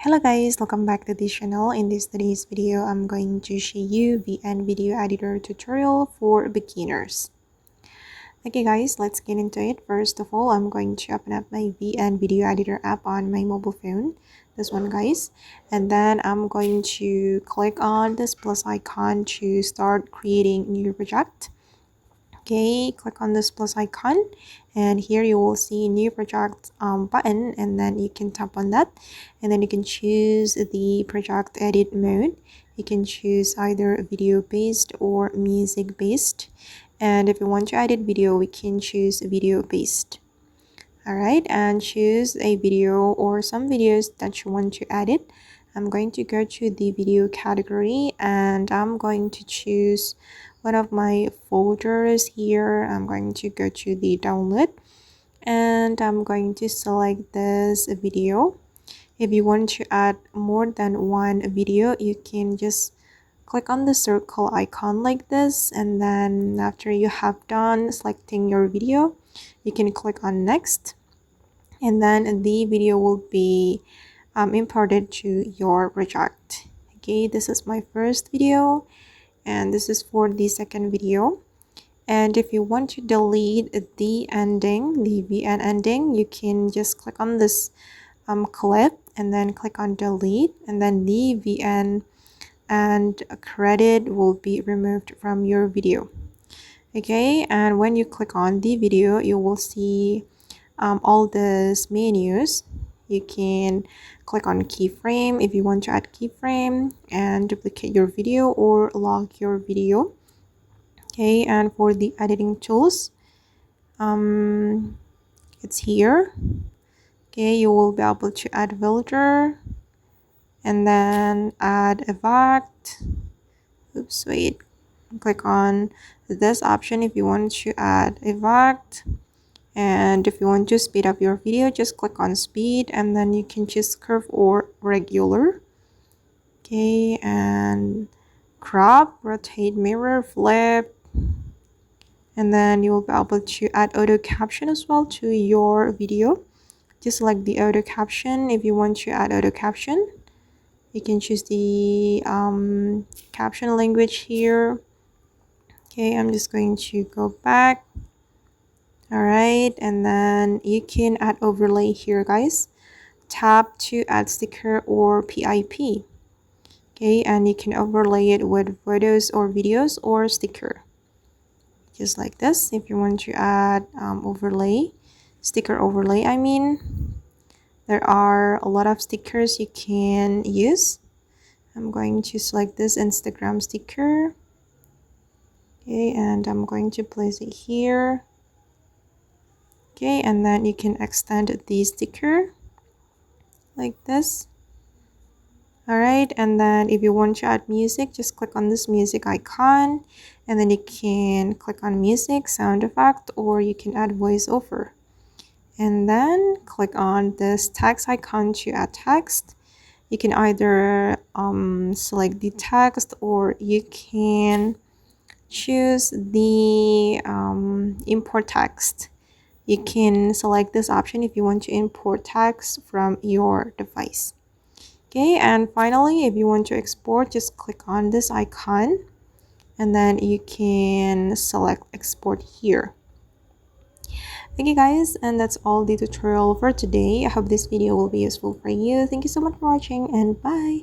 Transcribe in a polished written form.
Hello guys, welcome back to this channel. In today's video, I'm going to show you VN video editor tutorial for beginners. Okay guys, let's get into it. First of all, I'm going to open up my VN video editor app on my mobile phone. This one guys. And then I'm going to click on this plus icon to start creating new project. Okay, click on this plus icon and here you will see new project button, and then you can tap on that and then you can choose the project edit mode. You can choose either video based or music based, and if you want to edit video we can choose video based. Alright, and choose a video or some videos that you want to edit. I'm going to go to the video category and I'm going to choose one of my folders here. I'm going to go to the download and I'm going to select this video. If you want to add more than one video, you can just click on the circle icon like this, and then after you have done selecting your video, you can click on next, and then the video will be imported to your project. Okay, this is my first video and this is for the second video. And if you want to delete the ending, the VN ending, you can just click on this clip and then click on delete, and then the VN and credit will be removed from your video. Okay, and when you click on the video, you will see all these menus. You can click on keyframe if you want to add keyframe and duplicate your video or lock your video. Okay, and for the editing tools, it's here. Okay, you will be able to add filter and then add effect. Oops, wait. Click on this option if you want to add effect. And if you want to speed up your video, just click on speed and then you can choose curve or regular. Okay, and crop, rotate, mirror, flip, and then you will be able to add auto caption as well to your video. Just select the auto caption. If you want to add auto caption, you can choose the caption language here. Okay, I'm just going to go back. Alright, and then you can add overlay here guys. Tap to add sticker or PIP. Okay, and you can overlay it with photos or videos or sticker. Just like this. If you want to add overlay, sticker overlay I mean, there are a lot of stickers you can use. I'm going to select this Instagram sticker. Okay, and I'm going to place it here. Okay, and then you can extend the sticker like this. Alright, and then if you want to add music, just click on this music icon and then you can click on music, sound effect, or you can add voiceover. And then click on this text icon to add text. You can either select the text or you can choose the import text. You can select this option if you want to import text from your device. Okay, and finally, if you want to export, just click on this icon and then you can select export here. Okay guys, and that's all the tutorial for today. I hope this video will be useful for you. Thank you so much for watching and bye.